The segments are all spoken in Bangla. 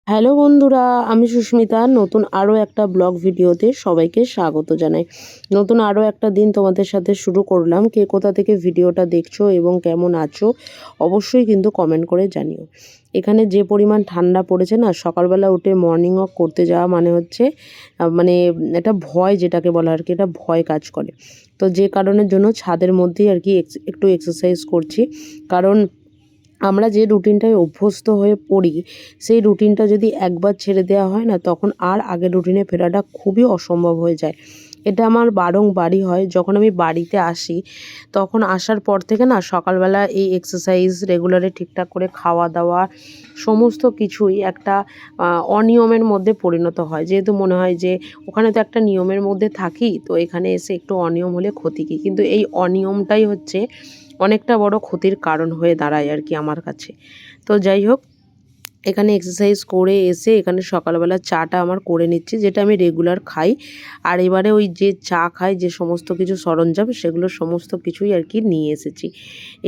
হ্যালো বন্ধুরা, আমি সুস্মিতা। নতুন আরও একটা ব্লগ ভিডিওতে সবাইকে স্বাগত জানাই। নতুন আরও একটা দিন তোমাদের সাথে শুরু করলাম। কে কোথা থেকে ভিডিওটা দেখছো এবং কেমন আছো অবশ্যই কিন্তু কমেন্ট করে জানিও। এখানে যে পরিমাণ ঠান্ডা পড়েছে না, সকালবেলা উঠে মর্নিং ওয়াক করতে যাওয়া মানে হচ্ছে মানে এটা ভয়, যেটাকে বলা আর কি, এটা ভয় কাজ করে। তো যে কারণের জন্য ছাদের মধ্যেই আর কি একটু এক্সারসাইজ করছি। কারণ আমরা যে রুটিনটায় অভ্যস্ত হয়ে পড়ি, সেই রুটিনটা যদি একবার ছেড়ে দেওয়া হয় না, তখন আর আগের রুটিনে ফেরাটা খুবই অসম্ভব হয়ে যায়। এটা আমার বারংবারই হয়। যখন আমি বাড়িতে আসি, তখন আসার পর থেকে না সকালবেলা এই এক্সারসাইজ রেগুলারে ঠিকঠাক করে খাওয়া দাওয়া সমস্ত কিছুই একটা অনিয়মের মধ্যে পরিণত হয়। যেহেতু মনে হয় যে ওখানে তো একটা নিয়মের মধ্যে থাকি, তো এখানে এসে একটু অনিয়ম হলে ক্ষতি কী। কিন্তু এই অনিয়মটাই হচ্ছে অনেকটা বড় ক্ষতির কারণ হয়ে দাঁড়ায় আর কি আমার কাছে। তো যাই হোক, এখানে এক্সারসাইজ করে এসে এখানে সকালবেলা চাটা আমার করে নিচ্ছি, যেটা আমি রেগুলার খাই। আর এবারে ওই যে চা খাই, যে সমস্ত কিছু সরঞ্জাম, সেগুলো সমস্ত কিছুই আর কি নিয়ে এসেছি।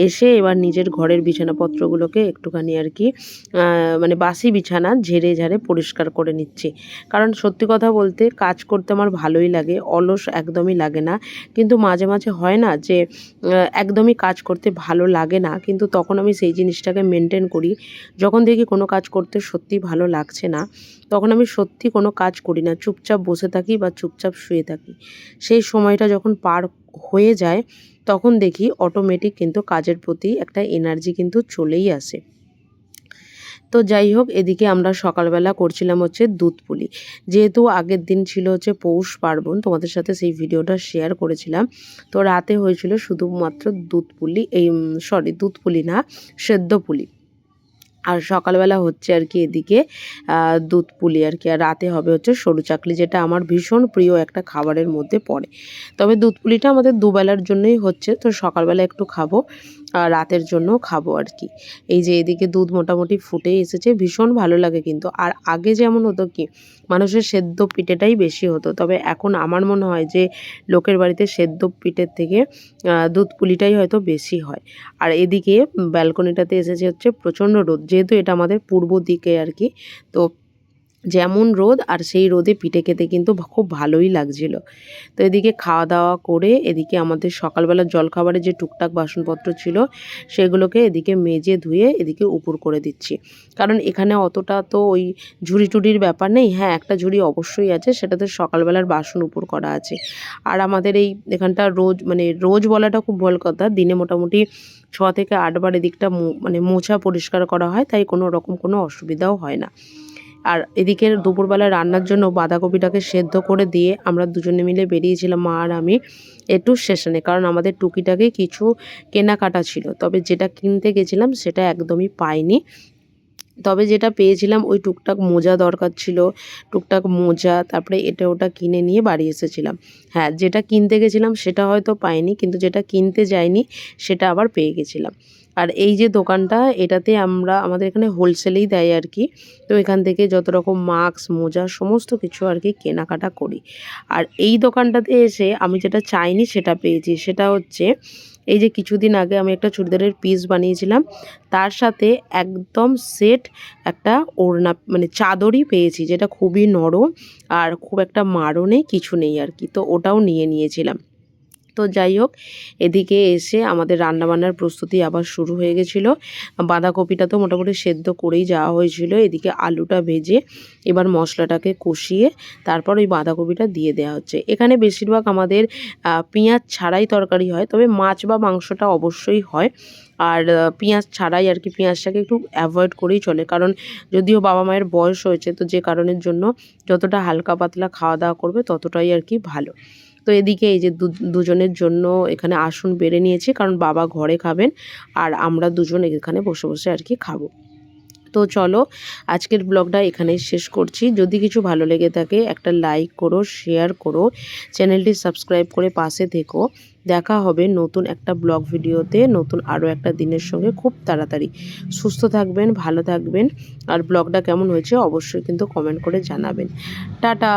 এসে এবার নিজের ঘরের বিছানাপত্রগুলোকে একটুখানি আর কি মানে বাসি বিছানা ঝেড়ে ঝাড়ে পরিষ্কার করে নিচ্ছি। কারণ সত্যি কথা বলতে কাজ করতে আমার ভালোই লাগে, অলস একদমই লাগে না। কিন্তু মাঝে মাঝে হয় না যে একদমই কাজ করতে ভালো লাগে না, কিন্তু তখন আমি সেই জিনিসটাকে মেনটেন করি। যখন দেখি কোনো কাজ করতে সত্যিই ভালো লাগছে না, তখন আমি সত্যি কোনো কাজ করি না, চুপচাপ বসে থাকি বা চুপচাপ শুয়ে থাকি। সেই সময়টা যখন পার হয়ে যায়, তখন দেখি অটোমেটিক কিন্তু কাজের প্রতি একটা এনার্জি কিন্তু চলেই আসে। তো যাই হোক, এদিকে আমরা সকালবেলা করছিলাম হচ্ছে দুধ পুলি। যেহেতু আগের দিন ছিল হচ্ছে পৌষ পার্বণ, তোমাদের সাথে সেই ভিডিওটা শেয়ার করেছিলাম। তো রাতে হয়েছিল শুধুমাত্র দুধ পুলি, দুধ পুলি না, সেদ্ধ পুলি। আর সকালবেলা হচ্ছে আর কি এদিকে দুধ পুলি আর কি। আর রাতে হবে হচ্ছে সরু চাকলি, যেটা আমার ভীষণ প্রিয় একটা খাবারের মধ্যে পড়ে। তবে দুধ পুলিটা আমাদের দুবেলার জন্যই হচ্ছে, তো সকালবেলা একটু খাবো আর রাতের জন্যও খাবো আর কি। এই যে এদিকে দুধ মোটামুটি ফুটে এসেছে, ভীষণ ভালো লাগে কিন্তু। আর আগে যেমন হতো কি, মানুষের সেদ্ধ পিঠেটাই বেশি হতো, তবে এখন আমার মনে হয় যে লোকের বাড়িতে সেদ্ধ পিঠের থেকে দুধ পুলিটাই হয়তো বেশি হয়। আর এদিকে ব্যালকনিটাতে এসেছে হচ্ছে প্রচণ্ড রোদ, যেহেতু এটা আমাদের পূর্ব দিকে আর কি। তো যেমন রোদ, আর সেই রোদে পিঠে খেতে কিন্তু খুব ভালোই লাগছিল। তো এদিকে খাওয়া দাওয়া করে এদিকে আমাদের সকালবেলার জলখাবারে যে টুকটাক বাসনপত্র ছিল, সেগুলোকে এদিকে মেজে ধুয়ে এদিকে উপর করে দিচ্ছি। কারণ এখানে অতটা তো ওই ঝুড়ি টুড়ির ব্যাপার নেই। হ্যাঁ, একটা ঝুড়ি অবশ্যই আছে, সেটাতে সকালবেলার বাসন উপর করা আছে। আর আমাদের এখানটা রোজ, মানে রোজ বলাটা খুব ভুল কথা, দিনে মোটামুটি 6 থেকে 8 বার এদিকটা মানে মোছা পরিষ্কার করা হয়, তাই কোনো রকম কোনো অসুবিধাও হয় না। আর এদিকে দুপুরবেলা রান্নার জন্য বাঁধাকপিটাকে সেদ্ধ করে দিয়ে আমরা দুজনে মিলে বেরিয়েছিলাম, মা আর আমি, একটু স্টেশনে। কারণ আমাদের টুকিটাকে কিছু কেনাকাটা ছিল, তবে যেটা কিনতে গেছিলাম সেটা একদমই পাইনি। তবে যেটা পেয়েছিলাম ওই টুকটাক মোজা দরকার ছিল, টুকটাক মোজা, তারপরে এটা ওটা কিনে নিয়ে বাড়ি এসেছিলাম। হ্যাঁ, যেটা কিনতে গেছিলাম সেটা হয়তো পাইনি, কিন্তু যেটা কিনতে যাইনি সেটা আবার পেয়ে গেছিলাম। আর এই যে দোকানটা, এটাতে আমাদের এখানে হোলসেলেই দেয় আর কি। তো এখান থেকে যত রকম মাস্ক, মোজা সমস্ত কিছু আর কি কেনাকাটা করি। আর এই দোকানটাতে এসে আমি যেটা চাইনি সেটা পেয়েছি। সেটা হচ্ছে এই যে কিছুদিন আগে আমি একটা চুড়িদারের পিস বানিয়েছিলাম, তার সাথে একদম সেট একটা ওড়না, মানে চাদরই পেয়েছি, যেটা খুবই নরম আর খুব একটা মারও নেই, কিছু নেই আর কি। তো ওটাও নিয়ে নিয়েছিলাম। তো যাই হোক, এদিকে এসে আমাদের রান্নাবান্নার প্রস্তুতি আবার শুরু হয়ে গেছিলো। বাঁধাকপিটা তো মোটামুটি সেদ্ধ করেই যাওয়া হয়েছিল। এদিকে আলুটা ভেজে এবার মশলাটাকে কষিয়ে তারপর ওই বাঁধাকপিটা দিয়ে দেওয়া হচ্ছে। এখানে বেশিরভাগ আমাদের পেঁয়াজ ছাড়াই তরকারি হয়, তবে মাছ বা মাংসটা অবশ্যই হয়। আর পেঁয়াজ ছাড়াই আর কি, পেঁয়াজটাকে একটু অ্যাভয়েড করেই চলে, কারণ যদিও বাবা মায়ের বয়স হয়েছে, তো যে কারণের জন্য যতটা হালকা পাতলা খাওয়া দাওয়া করবে ততটাই আর কি ভালো। তো এদিকে এই যে দুজনের জন্য এখানে আসন বেড়ে নিয়েছি, কারণ বাবা ঘরে খাবেন আর আমরা দুজন এখানে বসে বসে আর কি খাবো। তো চলো, আজকের ব্লগটা এখানেই শেষ করছি। যদি কিছু ভালো লেগে থাকে একটা লাইক করো, শেয়ার করো, চ্যানেলটি সাবস্ক্রাইব করে পাশে থেকো। দেখা হবে নতুন একটা ব্লগ ভিডিওতে, নতুন আরও একটা দিনের সঙ্গে খুব তাড়াতাড়ি। সুস্থ থাকবেন, ভালো থাকবেন। আর ব্লগটা কেমন হয়েছে অবশ্যই কিন্তু কমেন্ট করে জানাবেন। টাটা।